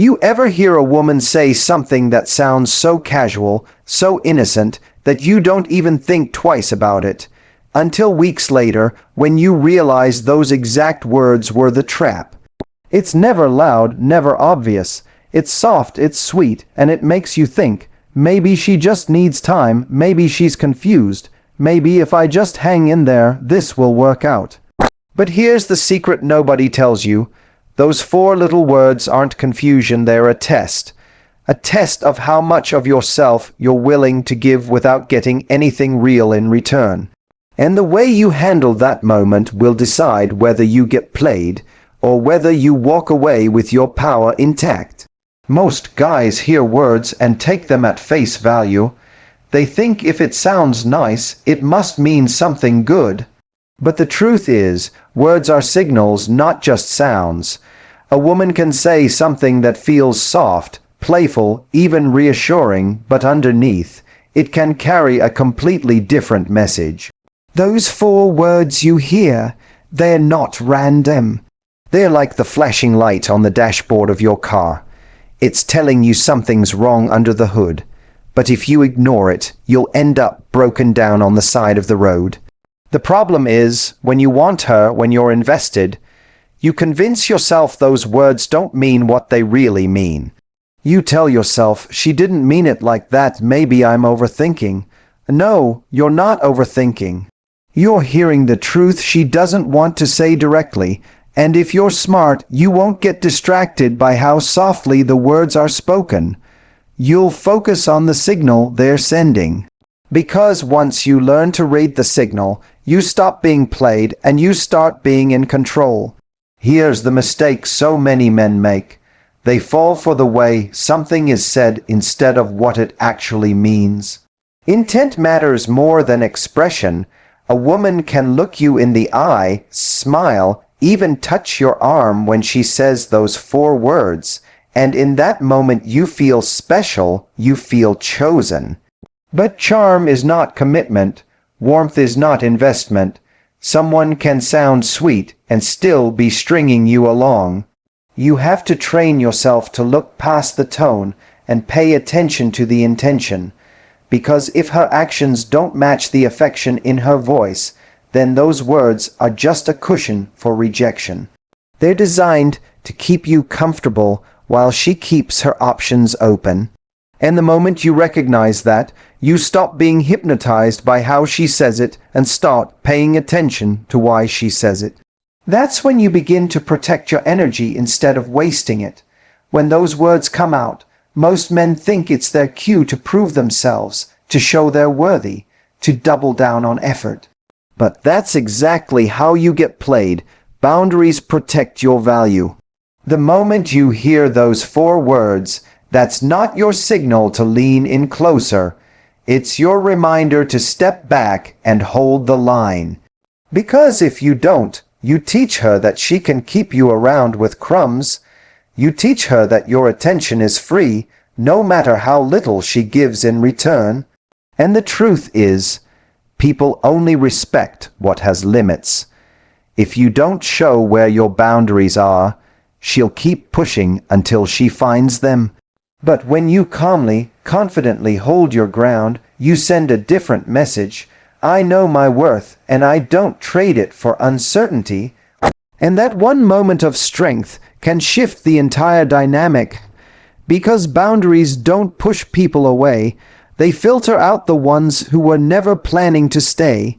You ever hear a woman say something that sounds so casual, so innocent, that you don't even think twice about it, until weeks later when you realize those exact words were the trap? It's never loud, never obvious. It's soft, it's sweet, and it makes you think, maybe she just needs time, maybe she's confused, maybe if I just hang in there, this will work out. But here's the secret nobody tells you. Those 4 little words aren't confusion, they're a test. A test of how much of yourself you're willing to give without getting anything real in return. And the way you handle that moment will decide whether you get played or whether you walk away with your power intact. Most guys hear words and take them at face value. They think if it sounds nice, it must mean something good. But the truth is, words are signals, not just sounds. A woman can say something that feels soft, playful, even reassuring, but underneath, it can carry a completely different message. Those 4 words you hear, they're not random. They're like the flashing light on the dashboard of your car. It's telling you something's wrong under the hood. But if you ignore it, you'll end up broken down on the side of the road. The problem is, when you want her, when you're invested, you convince yourself those words don't mean what they really mean. You tell yourself, she didn't mean it like that, maybe I'm overthinking. No, you're not overthinking. You're hearing the truth she doesn't want to say directly, and if you're smart, you won't get distracted by how softly the words are spoken. You'll focus on the signal they're sending. Because once you learn to read the signal, you stop being played and you start being in control. Here's the mistake so many men make. They fall for the way something is said instead of what it actually means. Intent matters more than expression. A woman can look you in the eye, smile, even touch your arm when she says those 4 words, and in that moment you feel special, you feel chosen. But charm is not commitment. Warmth is not investment. Someone can sound sweet and still be stringing you along. You have to train yourself to look past the tone and pay attention to the intention, because if her actions don't match the affection in her voice, then those words are just a cushion for rejection. They're designed to keep you comfortable while she keeps her options open. And the moment you recognize that, you stop being hypnotized by how she says it and start paying attention to why she says it. That's when you begin to protect your energy instead of wasting it. When those words come out, most men think it's their cue to prove themselves, to show they're worthy, to double down on effort. But that's exactly how you get played. Boundaries protect your value. The moment you hear those 4 words, that's not your signal to lean in closer. It's your reminder to step back and hold the line. Because if you don't, you teach her that she can keep you around with crumbs. You teach her that your attention is free, no matter how little she gives in return. And the truth is, people only respect what has limits. If you don't show where your boundaries are, she'll keep pushing until she finds them. But when you calmly, confidently hold your ground, you send a different message. I know my worth, and I don't trade it for uncertainty. And that one moment of strength can shift the entire dynamic. Because boundaries don't push people away, they filter out the ones who were never planning to stay.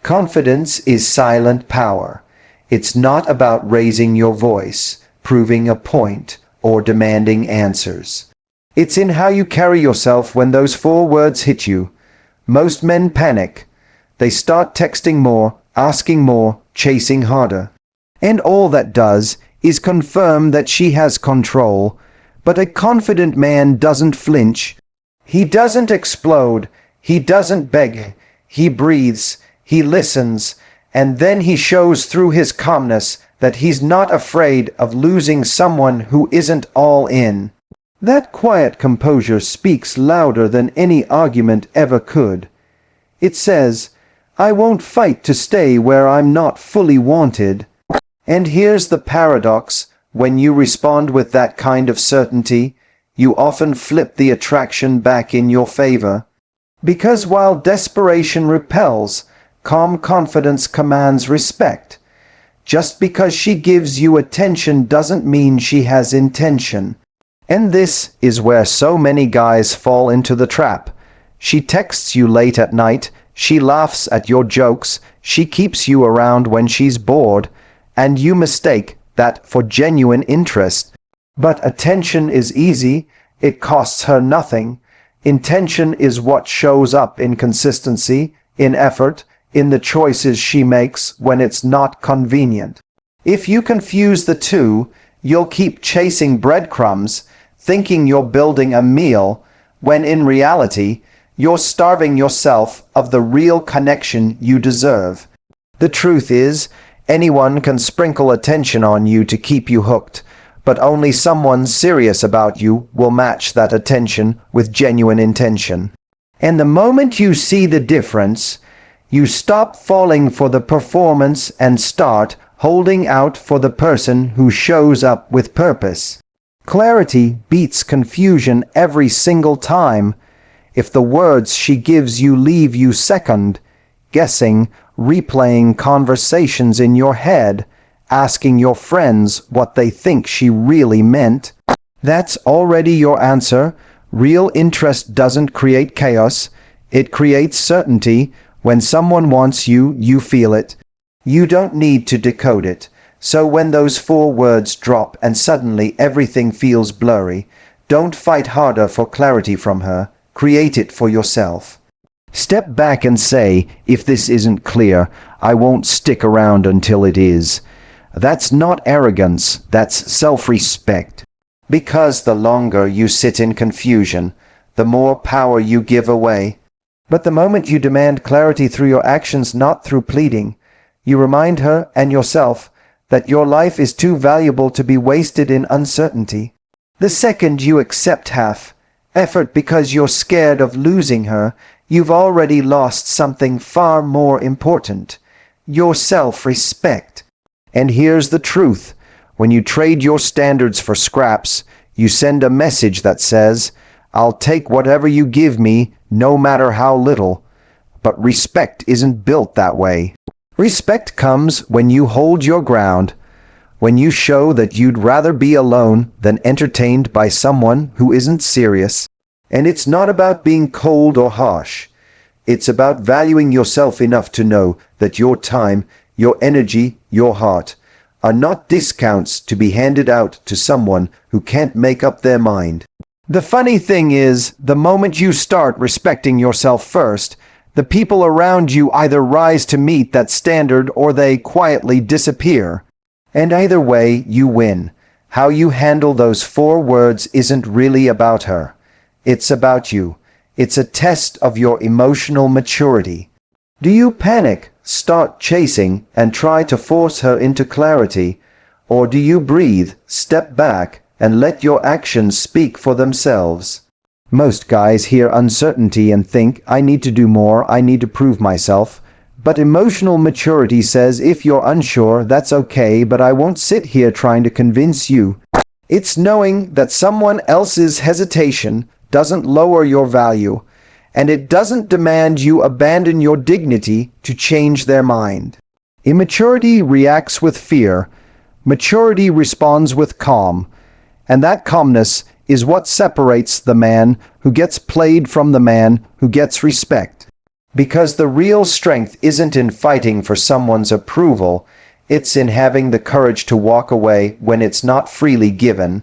Confidence is silent power. It's not about raising your voice, proving a point, or demanding answers. It's in how you carry yourself when those 4 words hit you. Most men panic. They start texting more, asking more, chasing harder. And all that does is confirm that she has control. But a confident man doesn't flinch. He doesn't explode. He doesn't beg. He breathes. He listens. And then he shows through his calmness that he's not afraid of losing someone who isn't all in. That quiet composure speaks louder than any argument ever could. It says, I won't fight to stay where I'm not fully wanted. And here's the paradox. When you respond with that kind of certainty, you often flip the attraction back in your favor. Because while desperation repels, calm confidence commands respect. Just because she gives you attention doesn't mean she has intention. And this is where so many guys fall into the trap. She texts you late at night, she laughs at your jokes, she keeps you around when she's bored, and you mistake that for genuine interest. But attention is easy, it costs her nothing. Intention is what shows up in consistency, in effort, in the choices she makes when it's not convenient. If you confuse the two, you'll keep chasing breadcrumbs, thinking you're building a meal, when in reality, you're starving yourself of the real connection you deserve. The truth is, anyone can sprinkle attention on you to keep you hooked, but only someone serious about you will match that attention with genuine intention. And the moment you see the difference, you stop falling for the performance and start holding out for the person who shows up with purpose. Clarity beats confusion every single time. If the words she gives you leave you second, guessing, replaying conversations in your head, asking your friends what they think she really meant, that's already your answer. Real interest doesn't create chaos, it creates certainty. When someone wants you, you feel it. You don't need to decode it. So when those 4 words drop and suddenly everything feels blurry, don't fight harder for clarity from her. Create it for yourself. Step back and say, if this isn't clear, I won't stick around until it is. That's not arrogance, that's self-respect. Because the longer you sit in confusion, the more power you give away. But the moment you demand clarity through your actions, not through pleading, you remind her and yourself that your life is too valuable to be wasted in uncertainty. The second you accept half effort because you're scared of losing her, you've already lost something far more important: your self-respect. And here's the truth. When you trade your standards for scraps, you send a message that says, I'll take whatever you give me, no matter how little. But respect isn't built that way. Respect comes when you hold your ground, when you show that you'd rather be alone than entertained by someone who isn't serious. And it's not about being cold or harsh. It's about valuing yourself enough to know that your time, your energy, your heart are not discounts to be handed out to someone who can't make up their mind. The funny thing is, the moment you start respecting yourself first, the people around you either rise to meet that standard or they quietly disappear. And either way, you win. How you handle those 4 words isn't really about her. It's about you. It's a test of your emotional maturity. Do you panic, start chasing, and try to force her into clarity? Or do you breathe, step back, and let your actions speak for themselves? Most guys hear uncertainty and think, I need to do more, I need to prove myself. But emotional maturity says, if you're unsure, that's okay, but I won't sit here trying to convince you. It's knowing that someone else's hesitation doesn't lower your value, and it doesn't demand you abandon your dignity to change their mind. Immaturity reacts with fear. Maturity responds with calm. And that calmness is what separates the man who gets played from the man who gets respect. Because the real strength isn't in fighting for someone's approval, it's in having the courage to walk away when it's not freely given.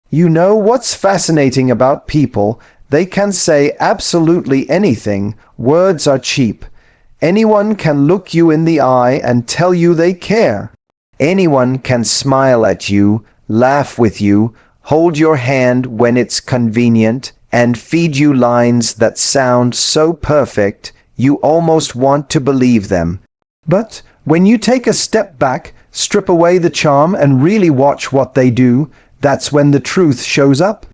You know what's fascinating about people? They can say absolutely anything. Words are cheap. Anyone can look you in the eye and tell you they care. Anyone can smile at you, laugh with you, hold your hand when it's convenient, and feed you lines that sound so perfect you almost want to believe them. But when you take a step back, strip away the charm, and really watch what they do, that's when the truth shows up.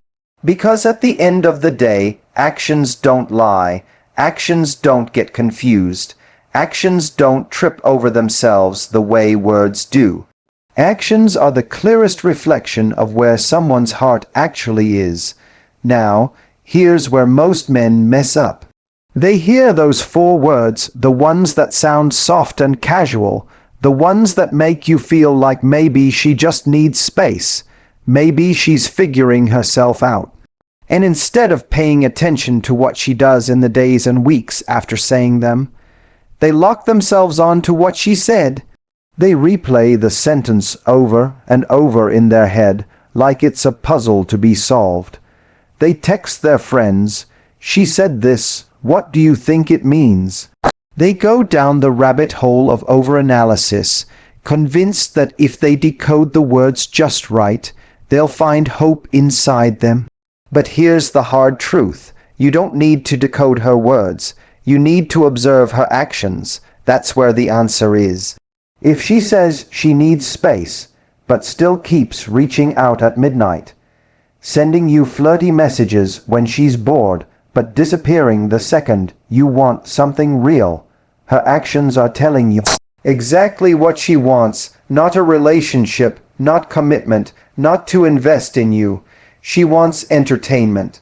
Because at the end of the day, actions don't lie, actions don't get confused, actions don't trip over themselves the way words do. Actions are the clearest reflection of where someone's heart actually is. Now, here's where most men mess up. They hear those 4 words, the ones that sound soft and casual, the ones that make you feel like maybe she just needs space, maybe she's figuring herself out. And instead of paying attention to what she does in the days and weeks after saying them, they lock themselves on to what she said. They replay the sentence over and over in their head like it's a puzzle to be solved. They text their friends, "She said this, what do you think it means?" They go down the rabbit hole of overanalysis, convinced that if they decode the words just right, they'll find hope inside them. But here's the hard truth. You don't need to decode her words. You need to observe her actions. That's where the answer is. If she says she needs space, but still keeps reaching out at midnight, sending you flirty messages when she's bored, but disappearing the second you want something real, her actions are telling you exactly what she wants, not a relationship, not commitment, not to invest in you. She wants entertainment.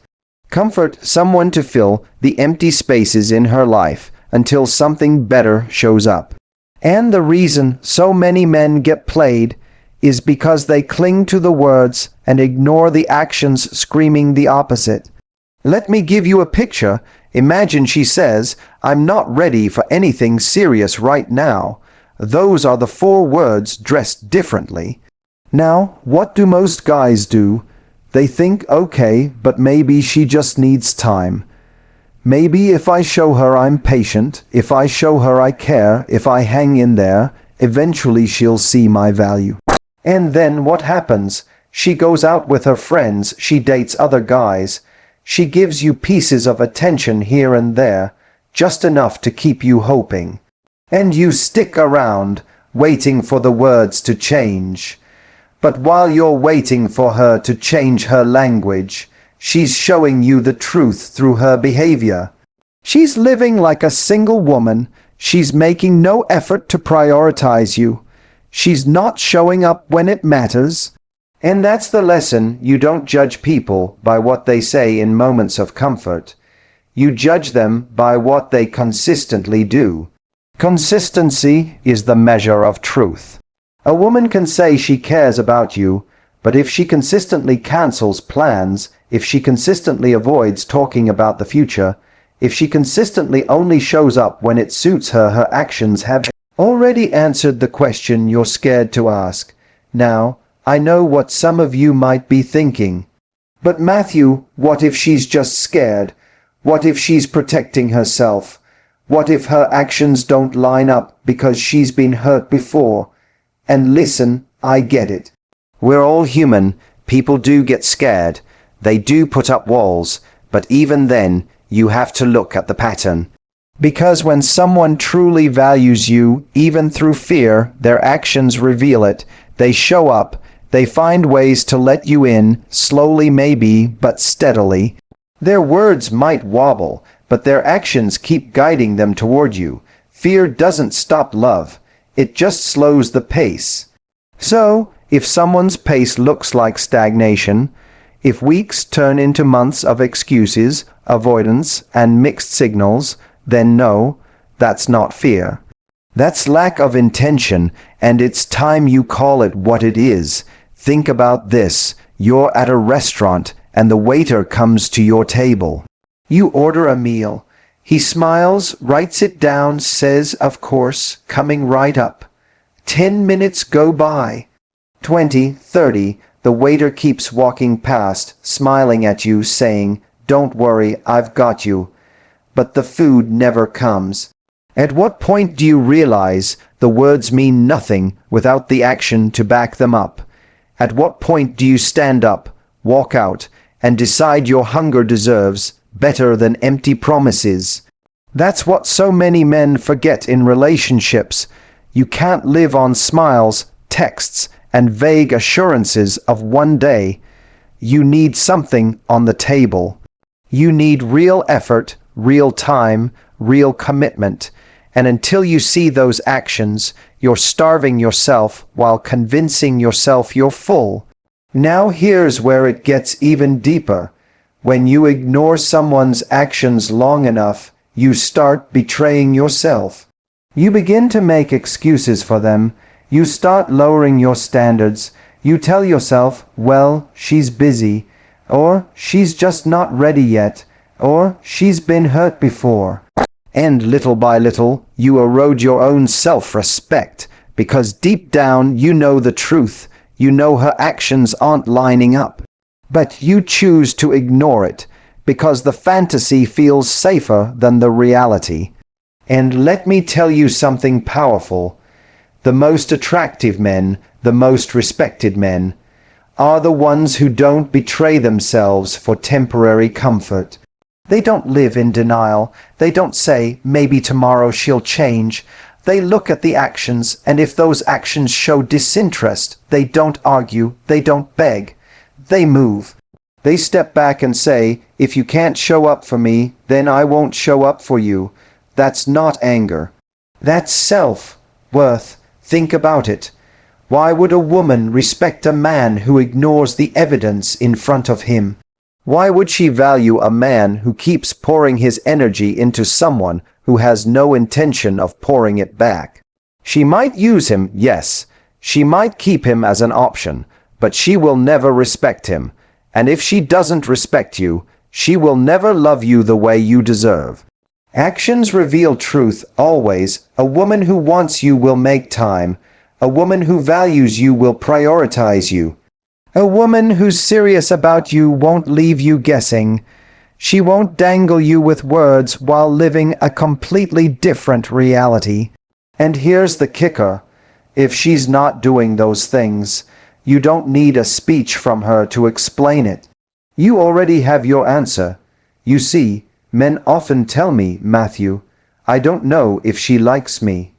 Comfort, someone to fill the empty spaces in her life until something better shows up. And the reason so many men get played is because they cling to the words and ignore the actions screaming the opposite. Let me give you a picture. Imagine she says, "I'm not ready for anything serious right now." Those are the 4 words dressed differently. Now, what do most guys do? They think, okay, but maybe she just needs time. Maybe if I show her I'm patient, if I show her I care, if I hang in there, eventually she'll see my value. And then what happens? She goes out with her friends, she dates other guys. She gives you pieces of attention here and there, just enough to keep you hoping. And you stick around, waiting for the words to change. But while you're waiting for her to change her language, she's showing you the truth through her behavior. She's living like a single woman. She's making no effort to prioritize you. She's not showing up when it matters. And that's the lesson. You don't judge people by what they say in moments of comfort. You judge them by what they consistently do. Consistency is the measure of truth. A woman can say she cares about you, but if she consistently cancels plans, if she consistently avoids talking about the future, if she consistently only shows up when it suits her, her actions have already answered the question you're scared to ask. Now, I know what some of you might be thinking. But Matthew, what if she's just scared? What if she's protecting herself? What if her actions don't line up because she's been hurt before? And listen, I get it. We're all human. People do get scared. They do put up walls. But even then, you have to look at the pattern. Because when someone truly values you, even through fear, their actions reveal it. They show up. They find ways to let you in, slowly maybe, but steadily. Their words might wobble, but their actions keep guiding them toward you. Fear doesn't stop love. It just slows the pace. So, if someone's pace looks like stagnation, if weeks turn into months of excuses, avoidance, and mixed signals, then no, that's not fear. That's lack of intention, and it's time you call it what it is. Think about this. You're at a restaurant, and the waiter comes to your table. You order a meal. He smiles, writes it down, says, "Of course, coming right up." 10 minutes go by. 20, 30, the waiter keeps walking past, smiling at you, saying, "Don't worry, I've got you." But the food never comes. At what point do you realize the words mean nothing without the action to back them up? At what point do you stand up, walk out, and decide your hunger deserves better than empty promises? That's what so many men forget in relationships. You can't live on smiles, texts, and vague assurances of one day. You need something on the table. You need real effort, real time, real commitment. And until you see those actions, You're starving yourself while convincing yourself you're full. Now here's where it gets even deeper. When you ignore someone's actions long enough, you start betraying yourself. You begin to make excuses for them. You start lowering your standards. You tell yourself, well, she's busy, or she's just not ready yet, or she's been hurt before. And little by little, you erode your own self-respect, because deep down you know the truth. You know her actions aren't lining up. But you choose to ignore it, because the fantasy feels safer than the reality. And let me tell you something powerful. The most attractive men, the most respected men, are the ones who don't betray themselves for temporary comfort. They don't live in denial. They don't say, maybe tomorrow she'll change. They look at the actions, and if those actions show disinterest, they don't argue, they don't beg. They move. They step back and say, if you can't show up for me, then I won't show up for you. That's not anger. That's self-worth. Think about it. Why would a woman respect a man who ignores the evidence in front of him? Why would she value a man who keeps pouring his energy into someone who has no intention of pouring it back? She might use him, yes. She might keep him as an option, but she will never respect him. And if she doesn't respect you, she will never love you the way you deserve. Actions reveal truth always. A woman who wants you will make time. A woman who values you will prioritize you. A woman who's serious about you won't leave you guessing. She won't dangle you with words while living a completely different reality. And here's the kicker. If she's not doing those things, you don't need a speech from her to explain it. You already have your answer. You see, men often tell me, Matthew, I don't know if she likes me.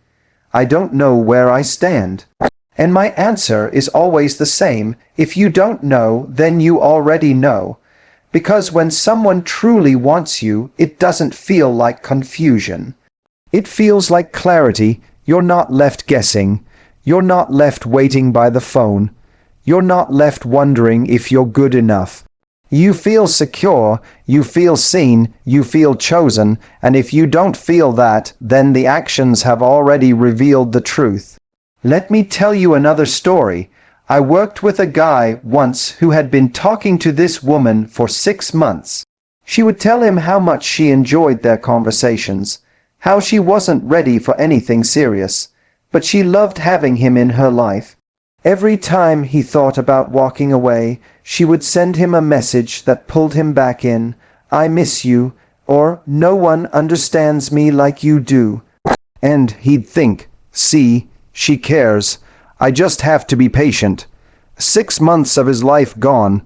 I don't know where I stand. And my answer is always the same. If you don't know, then you already know. Because when someone truly wants you, it doesn't feel like confusion. It feels like clarity. You're not left guessing. You're not left waiting by the phone. You're not left wondering if you're good enough. You feel secure, you feel seen, you feel chosen, and if you don't feel that, then the actions have already revealed the truth. Let me tell you another story. I worked with a guy once who had been talking to this woman for 6 months. She would tell him how much she enjoyed their conversations, how she wasn't ready for anything serious, but she loved having him in her life. Every time he thought about walking away, she would send him a message that pulled him back in, I miss you, or no one understands me like you do. And he'd think, see, she cares. I just have to be patient. 6 months of his life gone.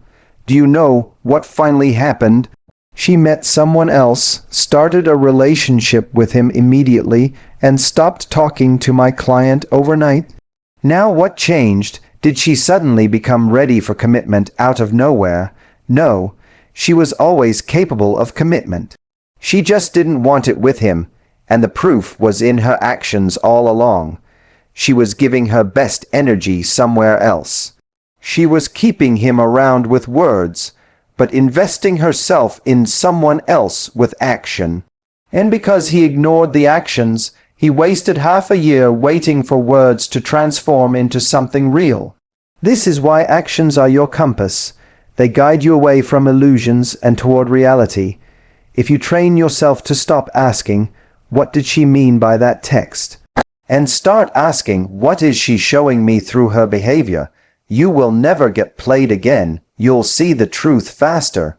Do you know what finally happened? She met someone else, started a relationship with him immediately, and stopped talking to my client overnight. Now what changed? Did she suddenly become ready for commitment out of nowhere? No, she was always capable of commitment. She just didn't want it with him, and the proof was in her actions all along. She was giving her best energy somewhere else. She was keeping him around with words, but investing herself in someone else with action. And because he ignored the actions, he wasted half a year waiting for words to transform into something real. This is why actions are your compass. They guide you away from illusions and toward reality. If you train yourself to stop asking, what did she mean by that text? And start asking, what is she showing me through her behavior? You will never get played again. You'll see the truth faster.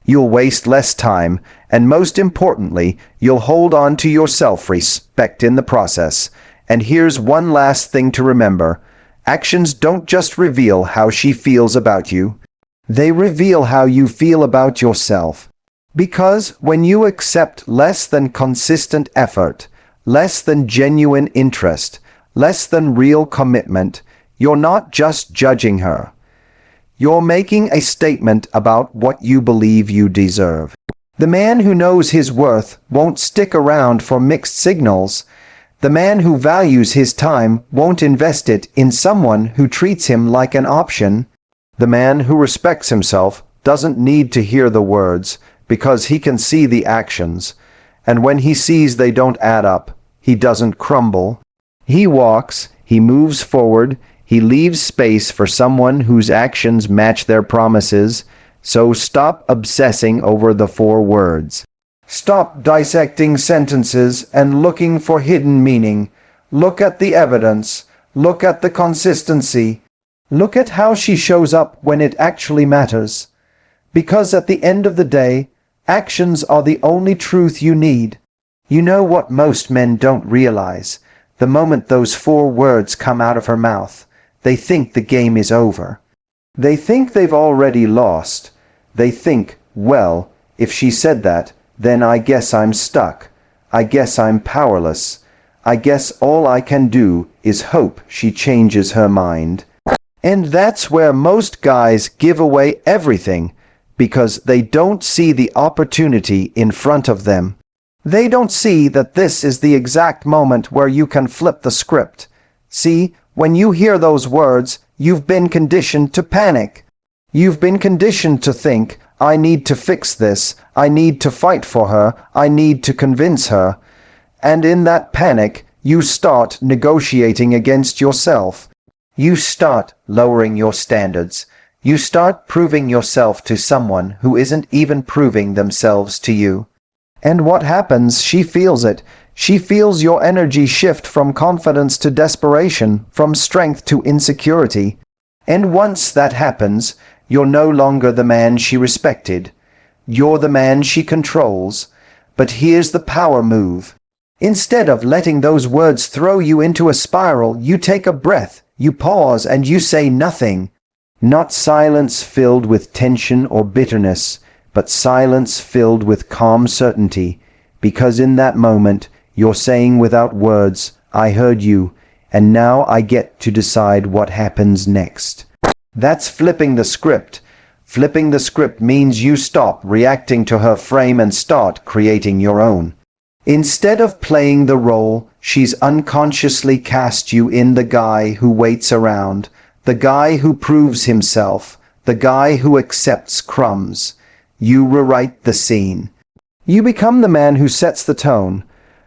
You'll waste less time, and most importantly, you'll hold on to your self-respect in the process. And here's one last thing to remember. Actions don't just reveal how she feels about you. They reveal how you feel about yourself. Because when you accept less than consistent effort, less than genuine interest, less than real commitment, you're not just judging her. You're making a statement about what you believe you deserve. The man who knows his worth won't stick around for mixed signals. The man who values his time won't invest it in someone who treats him like an option. The man who respects himself doesn't need to hear the words because he can see the actions, and when he sees they don't add up, he doesn't crumble. He walks, he moves forward, he leaves space for someone whose actions match their promises. So stop obsessing over the 4 words. Stop dissecting sentences and looking for hidden meaning. Look at the evidence. Look at the consistency. Look at how she shows up when it actually matters. Because at the end of the day, actions are the only truth you need. You know what most men don't realize? The moment those 4 words come out of her mouth, they think the game is over. They think they've already lost. They think, well, if she said that, then I guess I'm stuck. I guess I'm powerless. I guess all I can do is hope she changes her mind. And that's where most guys give away everything, because they don't see the opportunity in front of them. They don't see that this is the exact moment where you can flip the script. See, when you hear those words, you've been conditioned to panic. You've been conditioned to think, I need to fix this, I need to fight for her, I need to convince her. And in that panic, you start negotiating against yourself. You start lowering your standards. You start proving yourself to someone who isn't even proving themselves to you. And what happens? She feels it. She feels your energy shift from confidence to desperation, from strength to insecurity. And once that happens, you're no longer the man she respected. You're the man she controls. But here's the power move. Instead of letting those words throw you into a spiral, you take a breath, you pause, and you say nothing. Not silence filled with tension or bitterness, but silence filled with calm certainty, because in that moment, you're saying without words, I heard you, and now I get to decide what happens next. That's flipping the script. Flipping the script means you stop reacting to her frame and start creating your own. Instead of playing the role, she's unconsciously cast you in the guy who waits around, the guy who proves himself, the guy who accepts crumbs. You rewrite the scene. You become the man who sets the tone,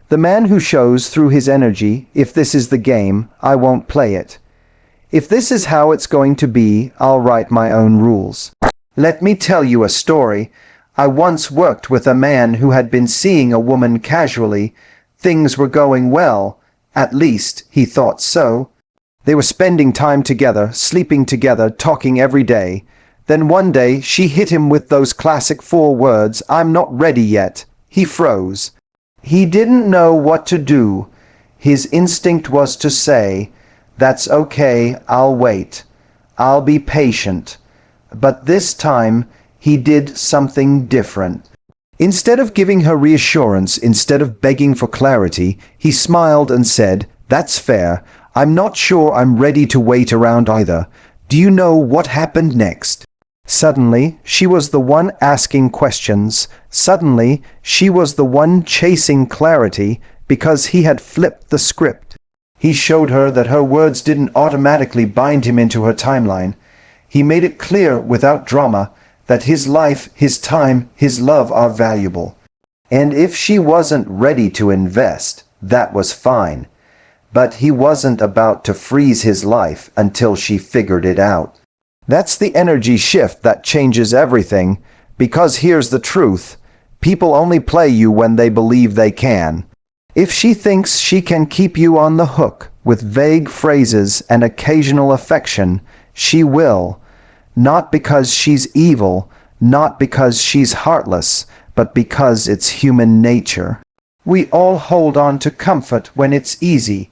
the man who shows through his energy, if this is the game, I won't play it. If this is how it's going to be, I'll write my own rules. Let me tell you a story. I once worked with a man who had been seeing a woman casually. Things were going well. At least, he thought so. They were spending time together, sleeping together, talking every day. Then one day, she hit him with those classic 4 words, I'm not ready yet. He froze. He didn't know what to do. His instinct was to say, that's okay, I'll wait. I'll be patient. But this time, he did something different. Instead of giving her reassurance, instead of begging for clarity, he smiled and said, that's fair. I'm not sure I'm ready to wait around either. Do you know what happened next? Suddenly, she was the one asking questions. Suddenly, she was the one chasing clarity because he had flipped the script. He showed her that her words didn't automatically bind him into her timeline. He made it clear without drama that his life, his time, his love are valuable. And if she wasn't ready to invest, that was fine. But he wasn't about to freeze his life until she figured it out. That's the energy shift that changes everything, because here's the truth. People only play you when they believe they can. If she thinks she can keep you on the hook with vague phrases and occasional affection, she will. Not because she's evil, not because she's heartless, but because it's human nature. We all hold on to comfort when it's easy.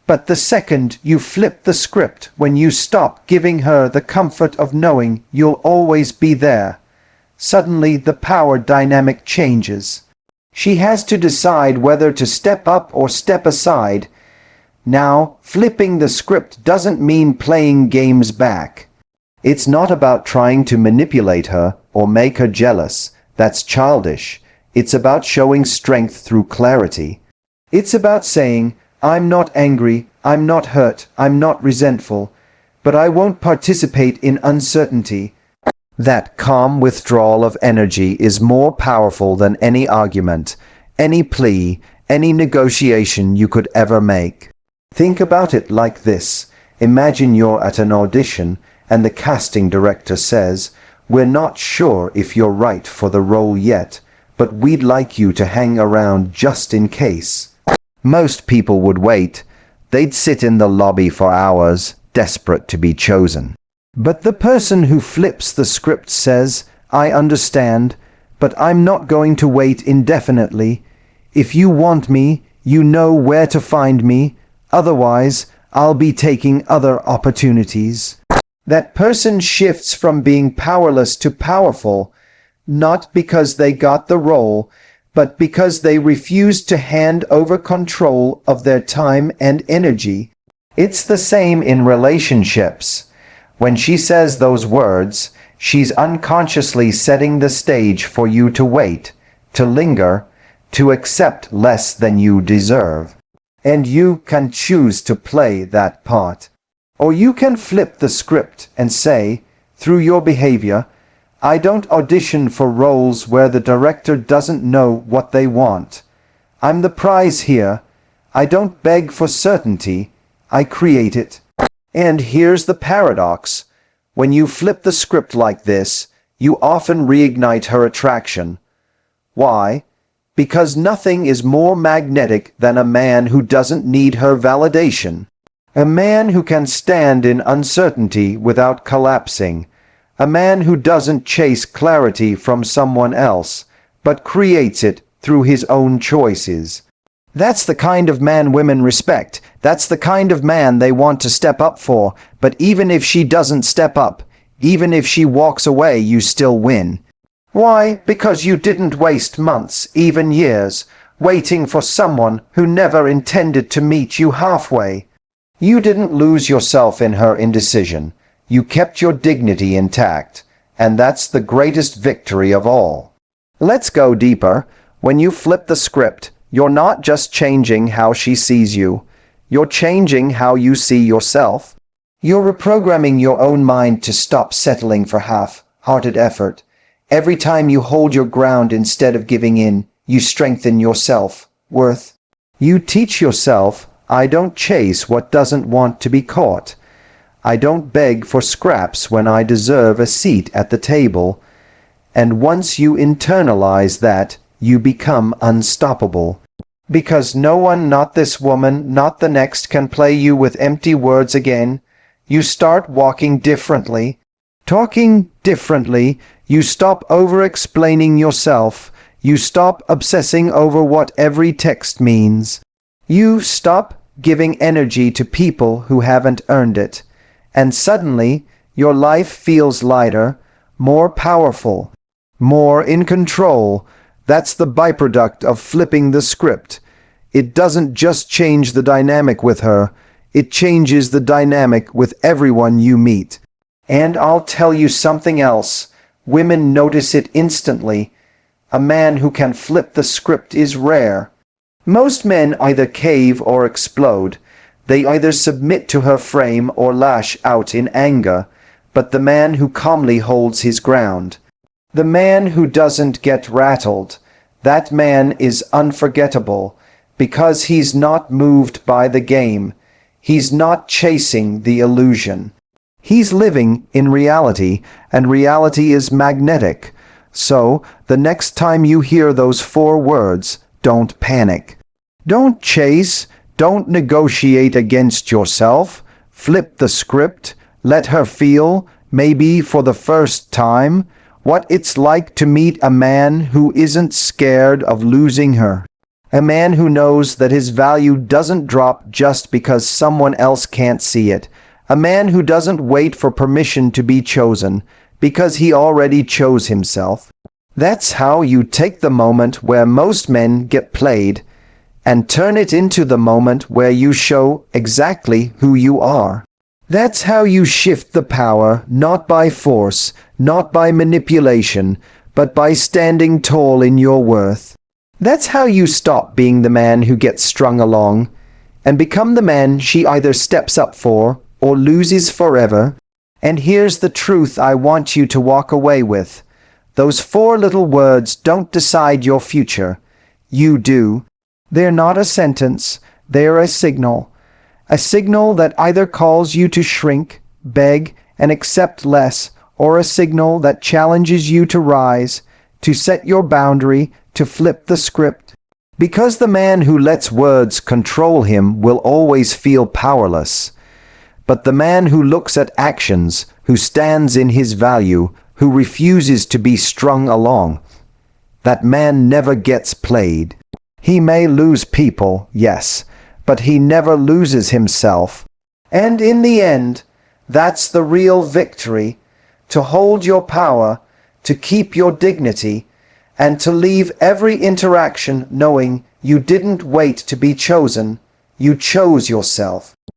But the second you flip the script, when you stop giving her the comfort of knowing you'll always be there, suddenly the power dynamic changes. She has to decide whether to step up or step aside. Now, flipping the script doesn't mean playing games back. It's not about trying to manipulate her or make her jealous. That's childish. It's about showing strength through clarity. It's about saying, I'm not angry, I'm not hurt, I'm not resentful, but I won't participate in uncertainty. That calm withdrawal of energy is more powerful than any argument, any plea, any negotiation you could ever make. Think about it like this. Imagine you're at an audition and the casting director says, "We're not sure if you're right for the role yet, but we'd like you to hang around just in case." Most people would wait. They'd sit in the lobby for hours, desperate to be chosen. But the person who flips the script says, "I understand, but I'm not going to wait indefinitely. If you want me, you know where to find me. Otherwise, I'll be taking other opportunities." That person shifts from being powerless to powerful, not because they got the role, but because they refused to hand over control of their time and energy. It's the same in relationships. When she says those words, she's unconsciously setting the stage for you to wait, to linger, to accept less than you deserve. And you can choose to play that part. Or you can flip the script and say, through your behavior, "I don't audition for roles where the director doesn't know what they want. I'm the prize here. I don't beg for certainty. I create it." And here's the paradox. When you flip the script like this, you often reignite her attraction. Why? Because nothing is more magnetic than a man who doesn't need her validation. A man who can stand in uncertainty without collapsing. A man who doesn't chase clarity from someone else, but creates it through his own choices. That's the kind of man women respect. That's the kind of man they want to step up for. But even if she doesn't step up, even if she walks away, you still win. Why? Because you didn't waste months, even years, waiting for someone who never intended to meet you halfway. You didn't lose yourself in her indecision. You kept your dignity intact, and that's the greatest victory of all. Let's go deeper. When you flip the script, you're not just changing how she sees you. You're changing how you see yourself. You're reprogramming your own mind to stop settling for half-hearted effort. Every time you hold your ground instead of giving in, you strengthen your self-worth. You teach yourself, "I don't chase what doesn't want to be caught. I don't beg for scraps when I deserve a seat at the table." And once you internalize that, you become unstoppable. Because no one, not this woman, not the next, can play you with empty words again. You start walking differently, talking differently. You stop over-explaining yourself. You stop obsessing over what every text means. You stop giving energy to people who haven't earned it. And suddenly, your life feels lighter, more powerful, more in control. That's the byproduct of flipping the script. It doesn't just change the dynamic with her, it changes the dynamic with everyone you meet. And I'll tell you something else. Women notice it instantly. A man who can flip the script is rare. Most men either cave or explode. They either submit to her frame or lash out in anger. But the man who calmly holds his ground, the man who doesn't get rattled, that man is unforgettable because he's not moved by the game. He's not chasing the illusion. He's living in reality, and reality is magnetic. So, the next time you hear those 4 words, don't panic. Don't chase. Don't negotiate against yourself. Flip the script. Let her feel, maybe for the first time, what it's like to meet a man who isn't scared of losing her. A man who knows that his value doesn't drop just because someone else can't see it. A man who doesn't wait for permission to be chosen because he already chose himself. That's how you take the moment where most men get played and turn it into the moment where you show exactly who you are. That's how you shift the power, not by force, not by manipulation, but by standing tall in your worth. That's how you stop being the man who gets strung along. and become the man she either steps up for or loses forever. And here's the truth I want you to walk away with. Those 4 little words don't decide your future. You do. They're not a sentence, they're a signal. A signal that either calls you to shrink, beg, and accept less, or a signal that challenges you to rise, to set your boundary, to flip the script. Because the man who lets words control him will always feel powerless. But the man who looks at actions, who stands in his value, who refuses to be strung along, that man never gets played. He may lose people, yes, but he never loses himself. And in the end, that's the real victory, to hold your power, to keep your dignity, and to leave every interaction knowing you didn't wait to be chosen, you chose yourself.